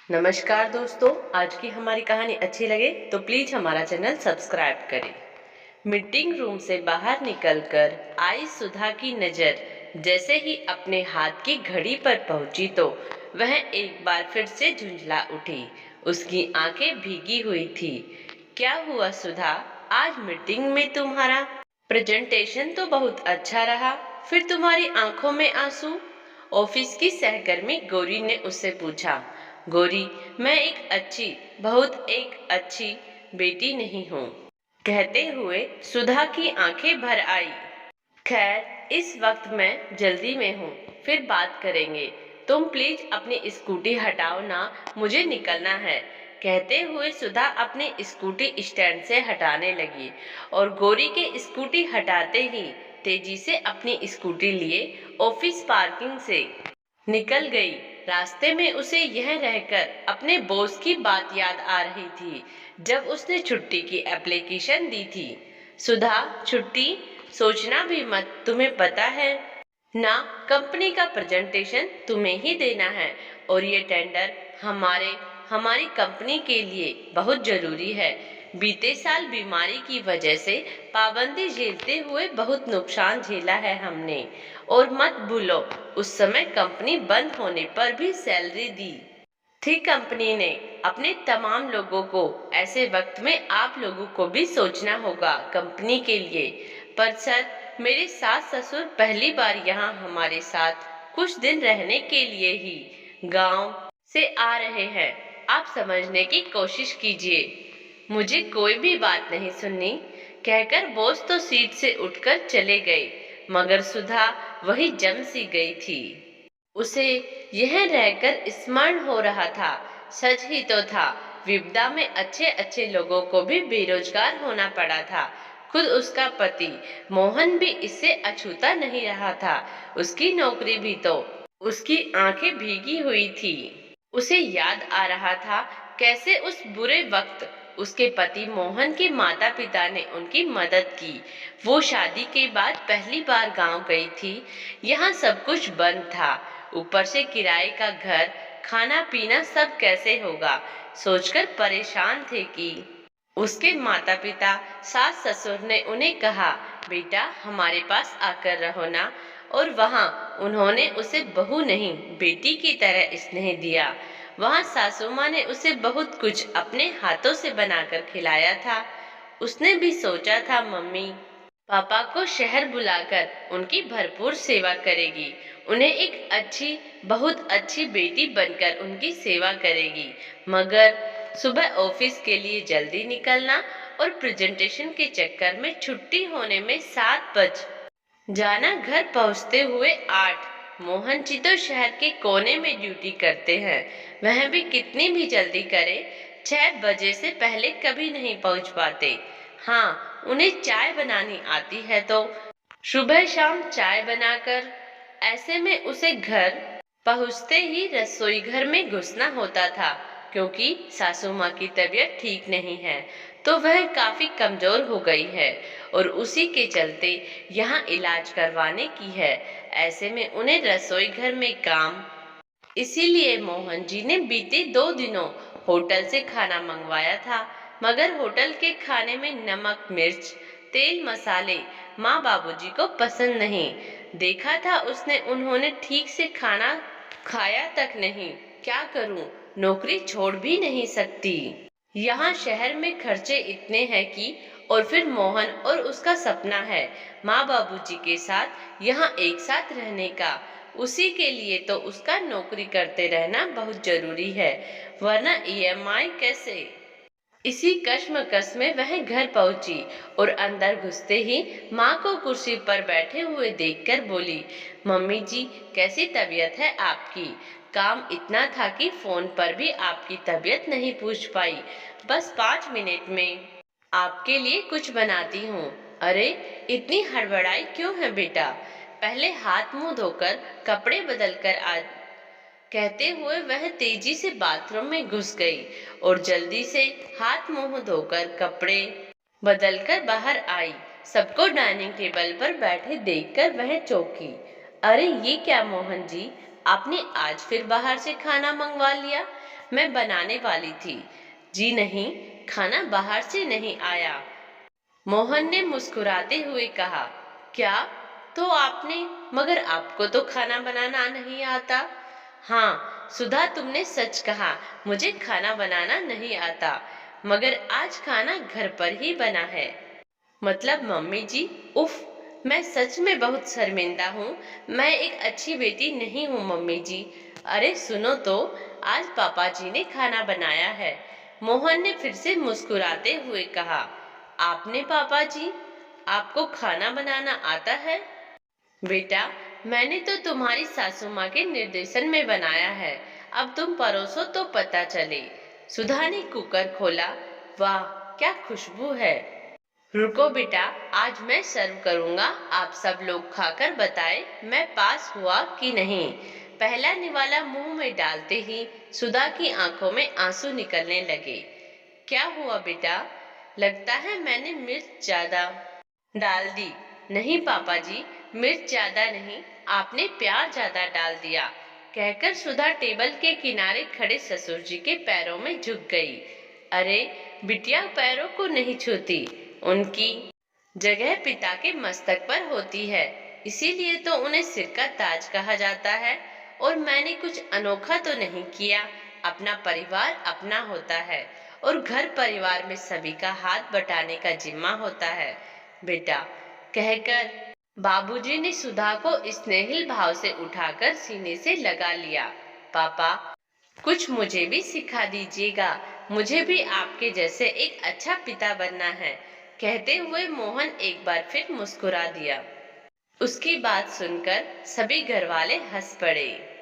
नमस्कार दोस्तों, आज की हमारी कहानी अच्छी लगे तो प्लीज हमारा चैनल सब्सक्राइब करें। मीटिंग रूम से बाहर निकलकर आई सुधा की नजर जैसे ही अपने हाथ की घड़ी पर पहुंची तो वह एक बार फिर से झुंझला उठी। उसकी आंखें भीगी हुई थी। क्या हुआ सुधा? आज मीटिंग में तुम्हारा प्रेजेंटेशन तो बहुत अच्छा रहा, फिर तुम्हारी आंखों में आंसू? ऑफिस की सहकर्मी गौरी ने उससे पूछा। गौरी, मैं बहुत एक अच्छी बेटी नहीं हूँ, कहते हुए सुधा की आंखें भर आई। खैर, इस वक्त मैं जल्दी में हूँ, फिर बात करेंगे। तुम प्लीज अपनी स्कूटी हटाओ ना, मुझे निकलना है। कहते हुए सुधा अपनी स्कूटी स्टैंड से हटाने लगी और गौरी के स्कूटी हटाते ही तेजी से अपनी स्कूटी लिए ऑफिस पार्किंग से निकल गई। रास्ते में उसे यह रहकर अपने बॉस की बात याद आ रही थी जब उसने छुट्टी की एप्लीकेशन दी थी। सुधा, छुट्टी? सोचना भी मत, तुम्हें पता है ना, कंपनी का प्रेजेंटेशन तुम्हें ही देना है और ये टेंडर हमारी कंपनी के लिए बहुत जरूरी है। बीते साल बीमारी की वजह से पाबंदी झेलते हुए बहुत नुकसान झेला है हमने। और मत भूलो, उस समय कंपनी बंद होने पर भी सैलरी दी थी कंपनी ने अपने तमाम लोगों को। ऐसे वक्त में आप लोगों को भी सोचना होगा कंपनी के लिए। पर सर, मेरे सास ससुर पहली बार यहाँ हमारे साथ कुछ दिन रहने के लिए ही गांव से आ रहे हैं। आप समझने की कोशिश कीजिए। मुझे कोई भी बात नहीं सुननी, कहकर बॉस तो सीट से उठकर चले गए, मगर सुधा वही जम सी गई थी। उसे यह रहकर स्मरण हो रहा था, सच ही तो था, विपदा में अच्छे अच्छे लोगों को भी बेरोजगार होना पड़ा था। खुद उसका पति मोहन भी इससे अछूता नहीं रहा था। उसकी नौकरी भी तो। उसकी आंखें भीगी हुई थी। उसे याद आ रहा था कैसे उस बुरे वक्त उसके पति मोहन के माता पिता ने उनकी मदद की। वो शादी के बाद पहली बार गांव गई थी। यहाँ सब कुछ बंद था, ऊपर से किराए का घर, खाना पीना सब कैसे होगा, सोचकर परेशान थे कि उसके माता पिता सास ससुर ने उन्हें कहा, बेटा हमारे पास आकर रहो ना। और वहाँ उन्होंने उसे बहू नहीं बेटी की तरह स्नेह दिया। वहाँ सासू माँ ने उसे बहुत कुछ अपने हाथों से बनाकर खिलाया था। उसने भी सोचा था मम्मी पापा को शहर बुलाकर उनकी भरपूर सेवा करेगी, उन्हें एक बहुत अच्छी बेटी बनकर उनकी सेवा करेगी। मगर सुबह ऑफिस के लिए जल्दी निकलना और प्रेजेंटेशन के चक्कर में छुट्टी होने में 7 बज जाना, घर पहुंचते हुए 8। मोहन जी तो शहर के कोने में ड्यूटी करते हैं, वह भी कितनी भी जल्दी करे 6 बजे से पहले कभी नहीं पहुंच पाते। हाँ, उन्हें चाय बनानी आती है तो सुबह शाम चाय बनाकर, ऐसे में उसे घर पहुंचते ही रसोई घर में घुसना होता था, क्योंकि सासू माँ की तबीयत ठीक नहीं है तो वह काफी कमजोर हो गई है और उसी के चलते यहाँ इलाज करवाने की है। ऐसे में उन्हें रसोई घर में काम, इसीलिए मोहन जी ने बीते 2 दिनों होटल से खाना मंगवाया था। मगर होटल के खाने में नमक मिर्च तेल मसाले माँ बाबूजी को पसंद नहीं। देखा था उसने, उन्होंने ठीक से खाना खाया तक नहीं। क्या करूं, नौकरी छोड़ भी नहीं सकती। यहाँ शहर में खर्चे इतने हैं कि, और फिर मोहन और उसका सपना है माँ बाबूजी के साथ यहाँ एक साथ रहने का। उसी के लिए तो उसका नौकरी करते रहना बहुत जरूरी है, वरना ईएमआई कैसे। इसी कश्मकश में वह घर पहुंची और अंदर घुसते ही माँ को कुर्सी पर बैठे हुए देखकर बोली, मम्मी जी कैसी तबीयत है आपकी? काम इतना था कि फोन पर भी आपकी तबीयत नहीं पूछ पाई। बस 5 मिनट में आपके लिए कुछ बनाती हूँ। अरे, इतनी हड़बड़ाई क्यों है बेटा? पहले हाथ मुंह धोकर कपड़े बदल कर आ, कहते हुए वह तेजी से बाथरूम में घुस गई और जल्दी से हाथ मुंह धोकर कपड़े बदलकर बाहर आई। सबको डाइनिंग टेबल पर बैठे देखकर वह चौंकी। अरे ये क्या मोहन जी, आपने आज फिर बाहर से खाना मंगवा लिया? मैं बनाने वाली थी। जी नहीं, खाना बाहर से नहीं आया। मोहन ने मुस्कुराते हुए कहा, क्या? तो आपने, मगर आपको तो खाना बनाना नहीं आता। हाँ सुधा, तुमने सच कहा, मुझे खाना बनाना नहीं आता, मगर आज खाना घर पर ही बना है। मतलब मम्मी जी, उफ, मैं सच में बहुत शर्मिंदा हूँ। मैं एक अच्छी बेटी नहीं हूँ मम्मी जी। अरे सुनो तो, आज पापा जी ने खाना बनाया है। मोहन ने फिर से मुस्कुराते हुए कहा, आपने पापा जी, आपको खाना बनाना आता है? बेटा, मैंने तो तुम्हारी सासू माँ के निर्देशन में बनाया है। अब तुम परोसो तो पता चले। सुधा ने कुकर खोला। वाह, क्या खुशबू है। रुको बेटा, आज मैं सर्व करूंगा। आप सब लोग खाकर बताएं मैं पास हुआ कि नहीं। पहला निवाला मुंह में डालते ही सुधा की आंखों में आंसू निकलने लगे। क्या हुआ बेटा? लगता है मैंने मिर्च ज्यादा डाल दी। नहीं पापा जी, मिर्च ज्यादा नहीं, आपने प्यार ज्यादा डाल दिया, कहकर सुधा टेबल के किनारे खड़े ससुर जी के पैरों में झुक गई। अरे, बिटिया पैरों को नहीं छूती, उनकी जगह पिता के मस्तक पर होती है, इसीलिए तो उन्हें सिर का ताज कहा जाता है। और मैंने कुछ अनोखा तो नहीं किया। अपना परिवार अपना होता है और घर परिवार में सभी का हाथ बटाने का जिम्मा होता है बेटा, कहकर बाबूजी ने सुधा को स्नेहिल भाव से उठाकर सीने से लगा लिया। पापा, कुछ मुझे भी सिखा दीजिएगा, मुझे भी आपके जैसे एक अच्छा पिता बनना है, कहते हुए मोहन एक बार फिर मुस्कुरा दिया। उसकी बात सुनकर सभी घरवाले हंस पड़े।